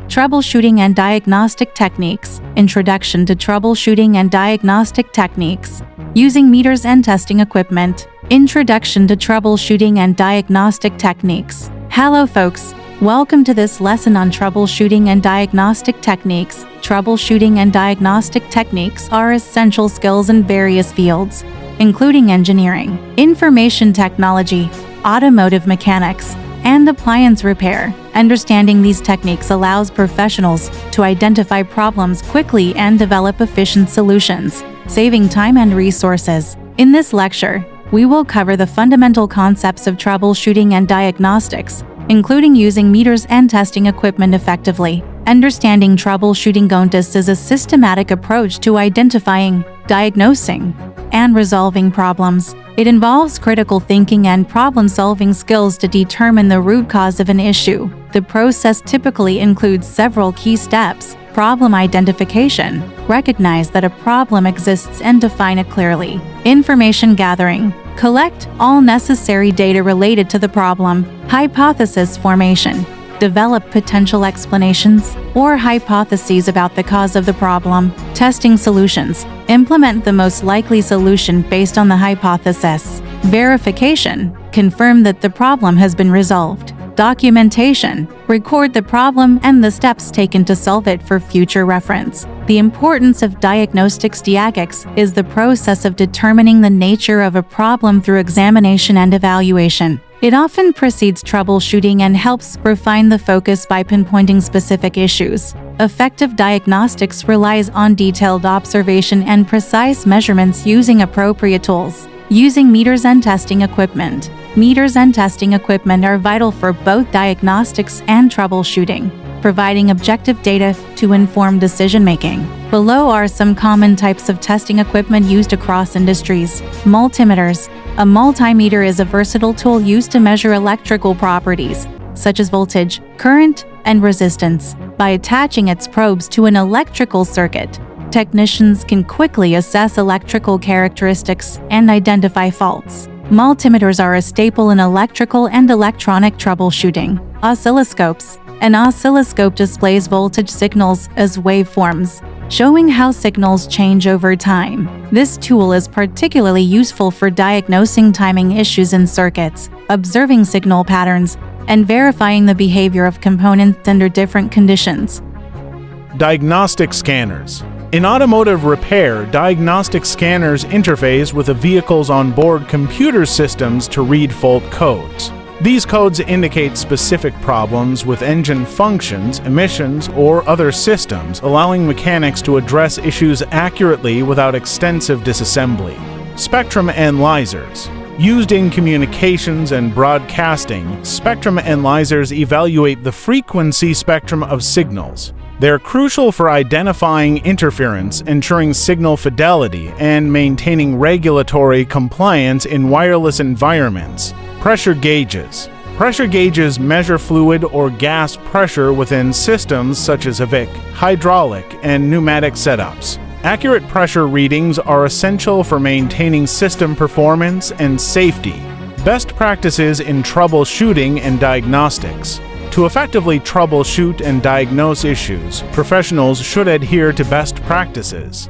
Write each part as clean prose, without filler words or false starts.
Troubleshooting and Diagnostic Techniques. Introduction to Troubleshooting and Diagnostic Techniques. Using meters and testing equipment. Introduction to Troubleshooting and Diagnostic Techniques. Hello folks, welcome to this lesson on troubleshooting and diagnostic techniques. Troubleshooting and diagnostic techniques are essential skills in various fields, including engineering, information technology, automotive mechanics, and appliance repair. Understanding these techniques allows professionals to identify problems quickly and develop efficient solutions, saving time and resources. In this lecture, we will cover the fundamental concepts of troubleshooting and diagnostics, including using meters and testing equipment effectively. Understanding troubleshooting is a systematic approach to identifying, diagnosing, and resolving problems. It involves critical thinking and problem-solving skills to determine the root cause of an issue. The process typically includes several key steps. Problem identification. Recognize that a problem exists and define it clearly. Information gathering. Collect all necessary data related to the problem. Hypothesis formation. Develop potential explanations or hypotheses about the cause of the problem. Testing solutions. Implement the most likely solution based on the hypothesis. Verification. Confirm that the problem has been resolved. Documentation. Record the problem and the steps taken to solve it for future reference. The importance of diagnostics. Diagnostics is the process of determining the nature of a problem through examination and evaluation. It often precedes troubleshooting and helps refine the focus by pinpointing specific issues. Effective diagnostics relies on detailed observation and precise measurements using appropriate tools. Using meters and testing equipment. Meters and testing equipment are vital for both diagnostics and troubleshooting, providing objective data to inform decision-making. Below are some common types of testing equipment used across industries. Multimeters. A multimeter is a versatile tool used to measure electrical properties, such as voltage, current, and resistance. By attaching its probes to an electrical circuit, technicians can quickly assess electrical characteristics and identify faults. Multimeters are a staple in electrical and electronic troubleshooting. Oscilloscopes. An oscilloscope displays voltage signals as waveforms, showing how signals change over time. This tool is particularly useful for diagnosing timing issues in circuits, observing signal patterns, and verifying the behavior of components under different conditions. Diagnostic scanners. In automotive repair, diagnostic scanners interface with a vehicle's onboard computer systems to read fault codes. These codes indicate specific problems with engine functions, emissions, or other systems, allowing mechanics to address issues accurately without extensive disassembly. Spectrum analyzers. Used in communications and broadcasting, spectrum analyzers evaluate the frequency spectrum of signals. They're crucial for identifying interference, ensuring signal fidelity, and maintaining regulatory compliance in wireless environments. Pressure gauges. Pressure gauges measure fluid or gas pressure within systems such as HVAC, hydraulic, and pneumatic setups. Accurate pressure readings are essential for maintaining system performance and safety. Best practices in troubleshooting and diagnostics. To effectively troubleshoot and diagnose issues, professionals should adhere to best practices.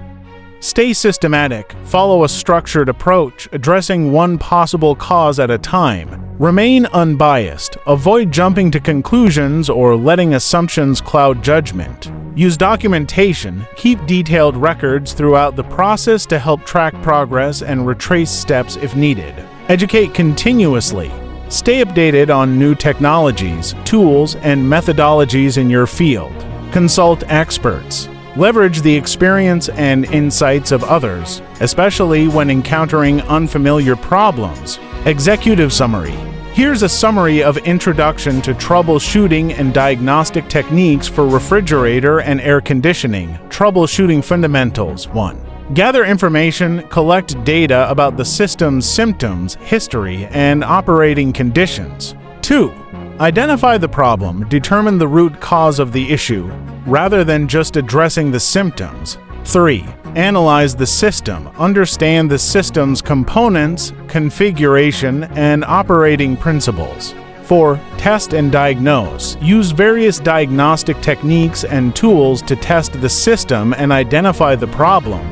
Stay systematic. Follow a structured approach, addressing one possible cause at a time. Remain unbiased. Avoid jumping to conclusions or letting assumptions cloud judgment. Use documentation. Keep detailed records throughout the process to help track progress and retrace steps if needed. Educate continuously. Stay updated on new technologies, tools, and methodologies in your field. Consult experts. Leverage the experience and insights of others, especially when encountering unfamiliar problems. Executive summary. Here's a summary of Introduction to Troubleshooting and Diagnostic Techniques for Refrigerator and Air Conditioning. Troubleshooting Fundamentals. 1. Gather information, collect data about the system's symptoms, history, and operating conditions. 2. Identify the problem, determine the root cause of the issue, rather than just addressing the symptoms. 3. Analyze the system, understand the system's components, configuration, and operating principles. 4. Test and diagnose. Use various diagnostic techniques and tools to test the system and identify the problem.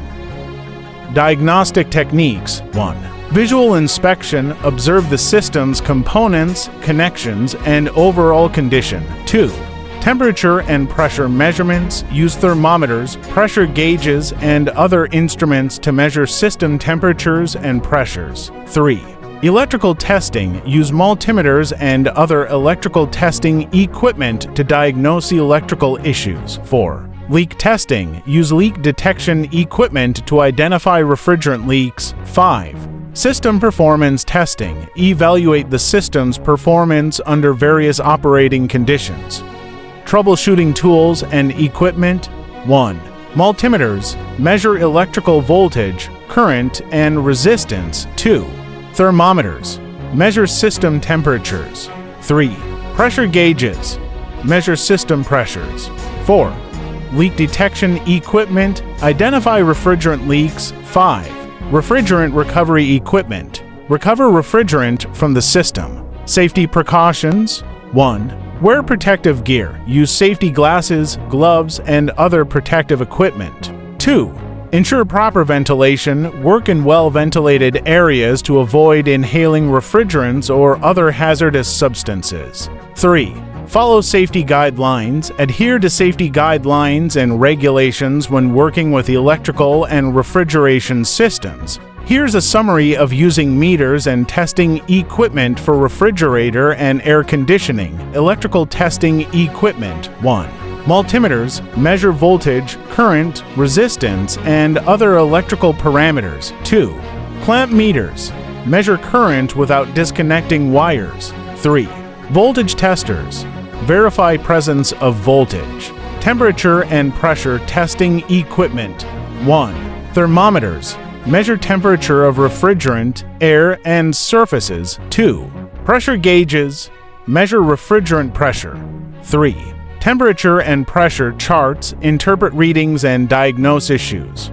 Diagnostic techniques. 1. Visual inspection. Observe the system's components, connections, and overall condition. 2. Temperature and pressure measurements. Use thermometers, pressure gauges, and other instruments to measure system temperatures and pressures. 3. Electrical testing. Use multimeters and other electrical testing equipment to diagnose electrical issues. 4. Leak testing. Use leak detection equipment to identify refrigerant leaks. 5. System performance testing. Evaluate the system's performance under various operating conditions. Troubleshooting tools and equipment. 1. Multimeters. Measure electrical voltage, current, and resistance. 2. Thermometers. Measure system temperatures. 3. Pressure gauges. Measure system pressures. 4. Leak detection equipment. Identify refrigerant leaks. 5. Refrigerant recovery equipment. Recover refrigerant from the system. Safety precautions. 1. Wear protective gear. Use safety glasses, gloves, and other protective equipment. 2. Ensure proper ventilation. Work in well-ventilated areas to avoid inhaling refrigerants or other hazardous substances. 3. Follow safety guidelines. Adhere to safety guidelines and regulations when working with electrical and refrigeration systems. Here's a summary of using meters and testing equipment for refrigerator and air conditioning. Electrical testing equipment. 1. Multimeters measure voltage, current, resistance, and other electrical parameters. 2. Clamp meters measure current without disconnecting wires. 3. Voltage testers verify presence of voltage. Temperature and pressure testing equipment. 1. Thermometers measure temperature of refrigerant, air, and surfaces. 2. Pressure gauges measure refrigerant pressure. 3. Temperature and pressure charts interpret readings and diagnose issues.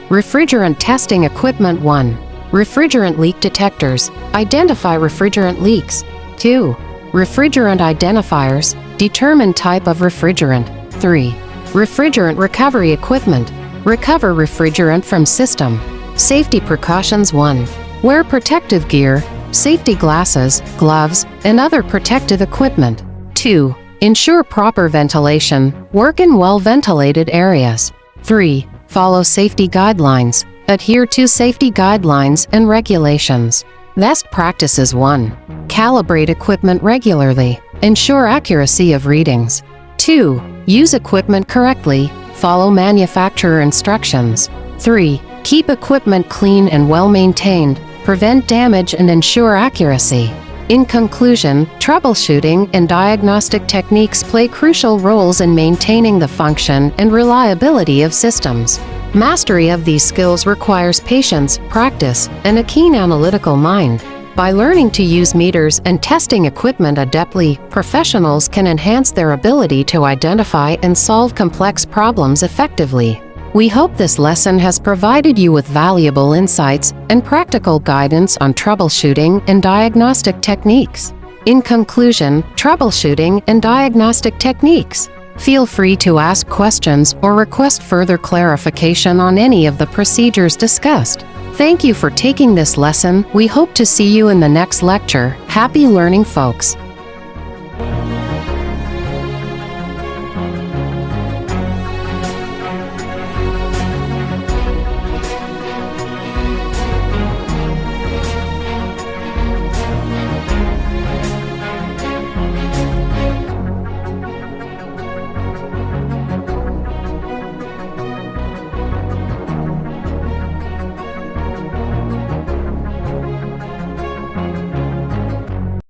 Refrigerant testing equipment. 1. Refrigerant leak detectors identify refrigerant leaks. 2. Refrigerant identifiers determine type of refrigerant. 3. Refrigerant recovery equipment recover refrigerant from system. Safety precautions. 1. Wear protective gear, safety glasses, gloves, and other protective equipment. 2. Ensure proper ventilation. Work in well-ventilated areas. 3. Follow safety guidelines. Adhere to safety guidelines and regulations. Best practices. 1. Calibrate equipment regularly. Ensure accuracy of readings. 2. Use equipment correctly. Follow manufacturer instructions. 3. Keep equipment clean and well-maintained. Prevent damage and ensure accuracy. In conclusion, troubleshooting and diagnostic techniques play crucial roles in maintaining the function and reliability of systems. Mastery of these skills requires patience, practice, and a keen analytical mind. By learning to use meters and testing equipment adeptly, professionals can enhance their ability to identify and solve complex problems effectively. We hope this lesson has provided you with valuable insights and practical guidance on troubleshooting and diagnostic techniques. In conclusion, troubleshooting and diagnostic techniques. Feel free to ask questions or request further clarification on any of the procedures discussed. Thank you for taking this lesson. We hope to see you in the next lecture. Happy learning, folks!